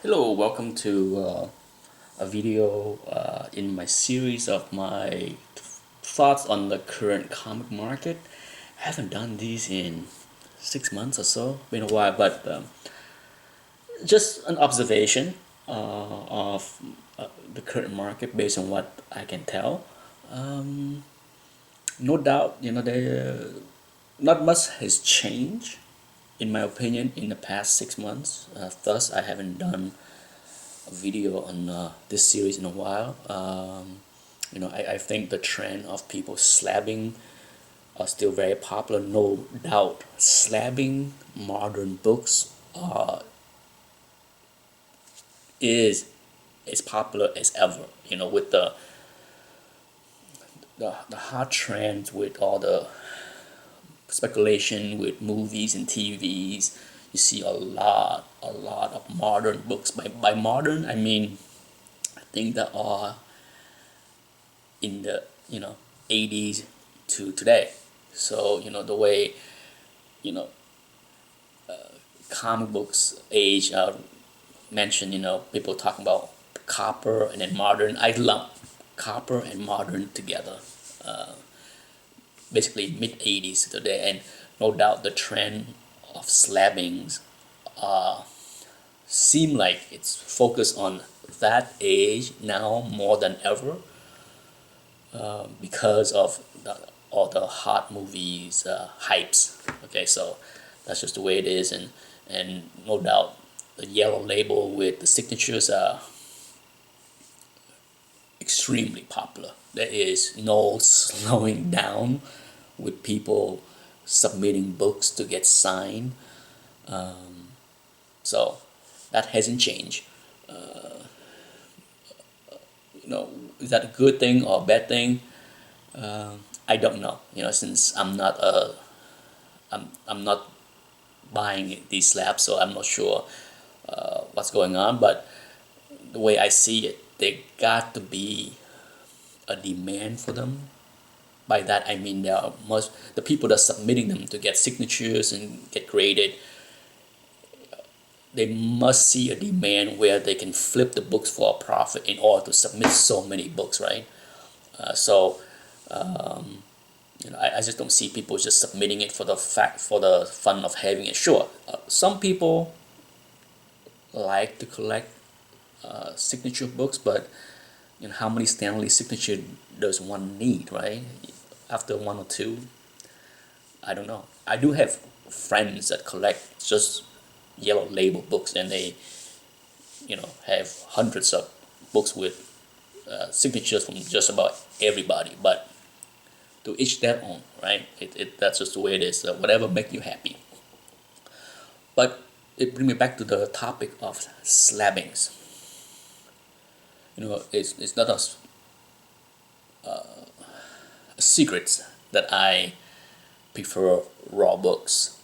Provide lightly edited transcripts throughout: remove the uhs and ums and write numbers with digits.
Hello, welcome to a video in my series of my thoughts on the current comic market. I haven't done these in 6 months or so, been a while, but just an observation of the current market based on what I can tell. No doubt, not much has changed, in my opinion, in the past 6 months. Thus, I haven't done a video on this series in a while. I think the trend of people slabbing are still very popular. No doubt, slabbing modern books is as popular as ever. With the hot trends, with all the speculation with movies and TVs, you see a lot of modern books. By modern, I mean I think that are in the 80s to today. So the way you know comic books age mentioned, people talking about copper and then modern. I lump copper and modern together. Basically mid 80s to today, and no doubt the trend of slabbings seem like it's focused on that age now more than ever, because of all the hot movies hypes. Okay, so that's just the way it is, and no doubt the yellow label with the signatures are extremely popular. There is no slowing down with people submitting books to get signed. So that hasn't changed. Is that a good thing or a bad thing? I don't know. Since I'm not buying these slabs, so I'm not sure what's going on. But the way I see it, there got to be a demand for them. By that I mean the people that are submitting them to get signatures and get graded. They must see a demand where they can flip the books for a profit in order to submit so many books, right? So I just don't see people just submitting it for the fun of having it. Sure, some people like to collect signature books, but how many Stanley signature does one need, right? After one or two, I don't know. I do have friends that collect just yellow label books, and they have hundreds of books with signatures from just about everybody. But to each their own, right? That's just the way it is. Whatever make you happy. But it brings me back to the topic of slabbings. It's not a secret that I prefer raw books,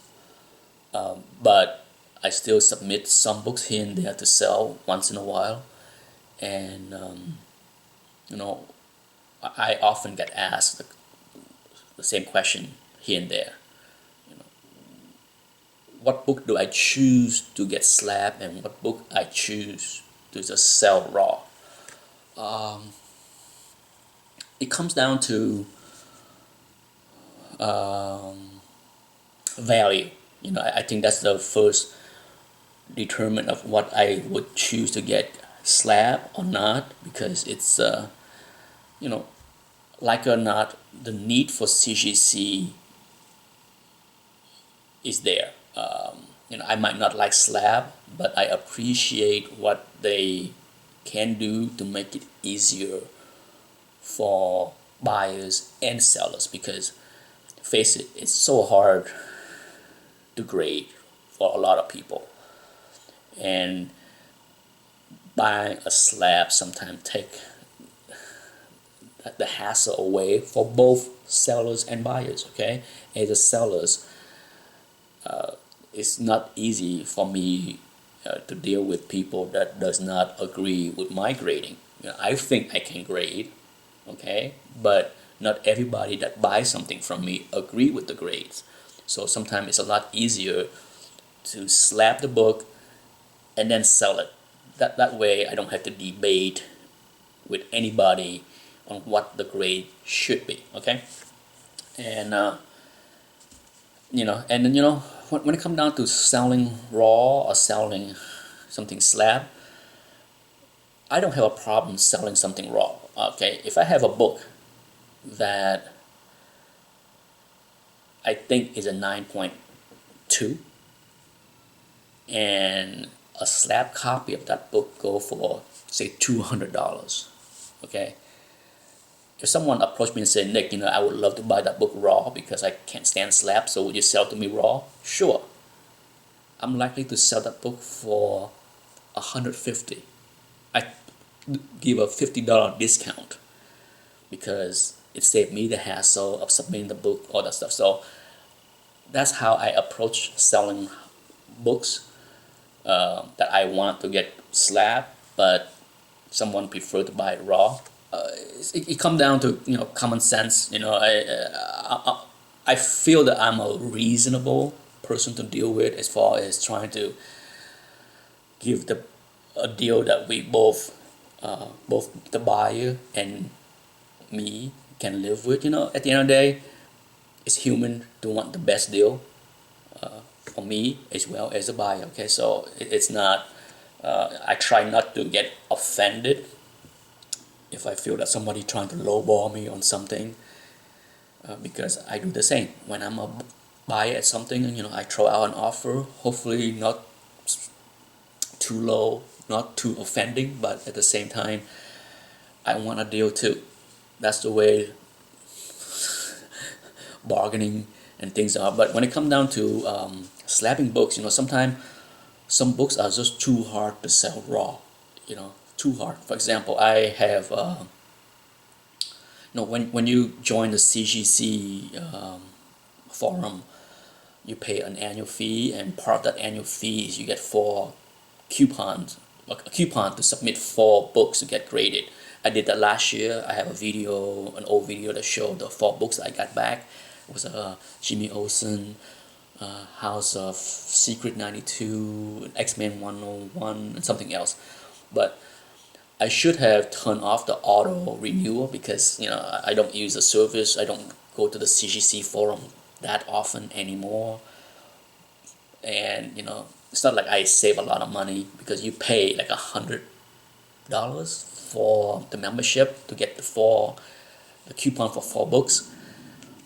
but I still submit some books here and there to sell once in a while, and you know I often get asked the same question here and there. What book do I choose to get slabbed, and what book I choose to just sell raw? It comes down to value. I think that's the first determinant of what I would choose to get slab or not, because it's you know like or not, the need for CGC is there. I might not like slab, but I appreciate what they can do to make it easier for buyers and sellers, because face it, it's so hard to grade for a lot of people, and buying a slab sometimes take the hassle away for both sellers and buyers. Okay, as a sellers, it's not easy for me to deal with people that does not agree with my grading. I think I can grade, okay, but not everybody that buys something from me agree with the grades. So sometimes it's a lot easier to slap the book and then sell it that way I don't have to debate with anybody on what the grade should be. Okay, and and then when it comes down to selling raw or selling something slab, I don't have a problem selling something raw. Okay, if I have a book that I think is a 9.2 and a slab copy of that book go for say $200. Okay, if someone approached me and said, Nick, I would love to buy that book raw because I can't stand slab, so would you sell it to me raw? Sure. I'm likely to sell that book for $150. I give a $50 discount because it saved me the hassle of submitting the book, all that stuff. So that's how I approach selling books that I want to get slab, but someone prefer to buy it raw. It comes down to common sense. I feel that I'm a reasonable person to deal with as far as trying to give a deal that we both the buyer and me can live with. At the end of the day, it's human to want the best deal for me as well as a buyer. Okay, so it's not. I try not to get offended if I feel that somebody trying to lowball me on something, because I do the same when I'm a buyer at something, and I throw out an offer, hopefully not too low, not too offending, but at the same time I want a deal too. That's the way bargaining and things are. But when it comes down to slabbing books, sometimes some books are just too hard to sell raw, too hard. For example, I have when you join the CGC forum, you pay an annual fee, and part of that annual fee is you get 4 coupons, a coupon to submit 4 books to get graded. I did that last year. I have an old video that showed the 4 books I got back. It was Jimmy Olsen, House of Secret 92, X-Men 101, and something else. But I should have turned off the auto renewal because I don't use the service. I don't go to the CGC forum that often anymore, and it's not like I save a lot of money because you pay like $100 for the membership to get the coupon for 4 books.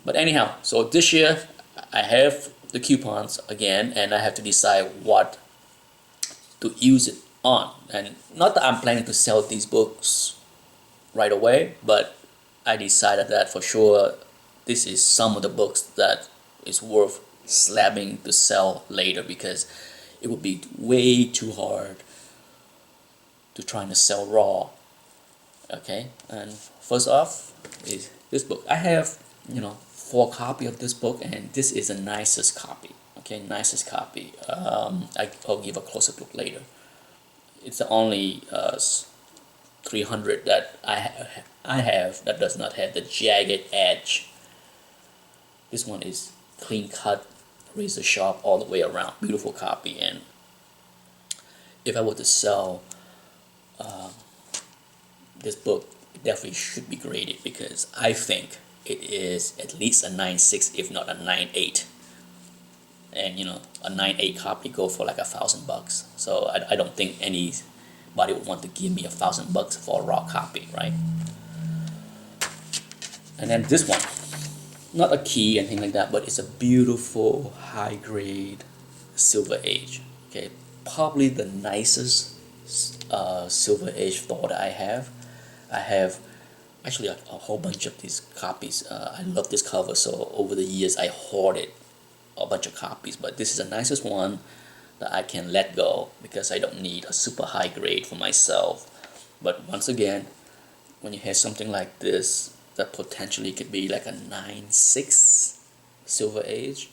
But anyhow, so this year I have the coupons again, and I have to decide what to use it on. And not that I'm planning to sell these books right away, but I decided that for sure this is some of the books that is worth slabbing to sell later, because it would be way too hard to try to sell raw. Okay, and first off is this book. I have 4 copies of this book, and this is the nicest copy. Okay, nicest copy. I'll give a closer look later. It's the only 300 that I have that does not have the jagged edge. This one is clean cut, razor sharp all the way around. Beautiful copy. And if I were to sell this book, it definitely should be graded, because I think it is at least a 9.6, if not a 9.8. And a 9.8 copy go for like $1,000. So I don't think anybody would want to give me $1,000 for a raw copy, right? And then this one, not a key anything like that, but it's a beautiful high grade Silver Age. Okay, probably the nicest Silver Age Thor that I have. I have actually a whole bunch of these copies. I love this cover, so over the years I hoarded a bunch of copies, but this is the nicest one that I can let go because I don't need a super high grade for myself. But once again, when you have something like this that potentially could be like a 9.6 Silver Age,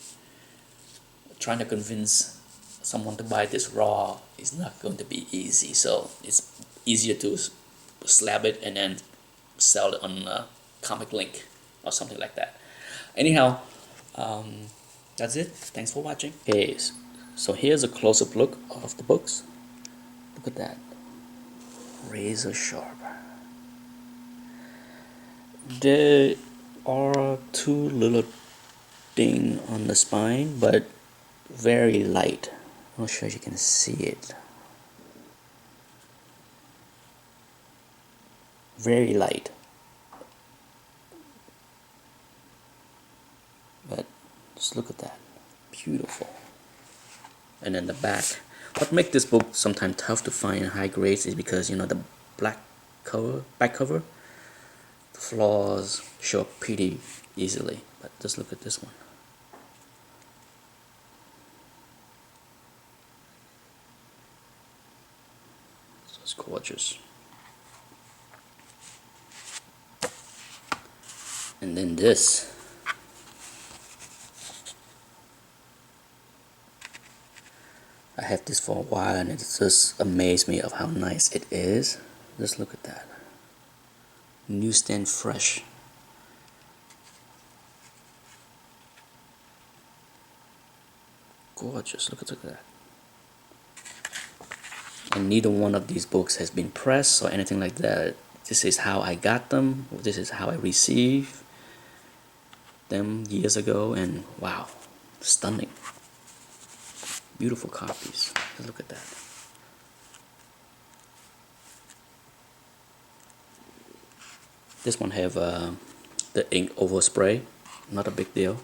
trying to convince someone to buy this raw is not going to be easy. So it's easier to slab it and then sell it on Comic Link or something like that. Anyhow, that's it. Thanks for watching. Okay, so here's a close-up look of the books. Look at that. razor sharp. There are two little ding on the spine, but very light. I'm not sure if you can see it. Very light. But just look at that. Beautiful. And then the back. What makes this book sometimes tough to find in high grades is because, you know, the back cover, the flaws show up pretty easily. But just look at this one. So it's gorgeous. And then this. I had this for a while and it just amazed me of how nice it is. Just look at that. Newsstand fresh. Gorgeous, look at that. And neither one of these books has been pressed or anything like that. This is how I got them. This is how I received them years ago, and wow, stunning. Beautiful copies. Look at that. This one have the ink overspray. Not a big deal,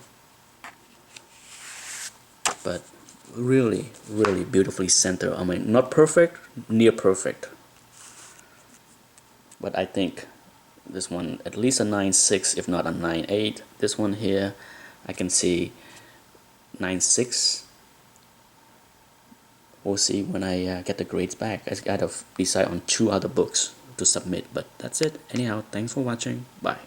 but really, really beautifully centered. I mean, not perfect, near perfect. But I think this one at least a 9.6, if not a 9.8. This one here, I can see 9.6. We'll see when I get the grades back. I gotta decide on 2 other books to submit, but that's it. Anyhow, thanks for watching. Bye.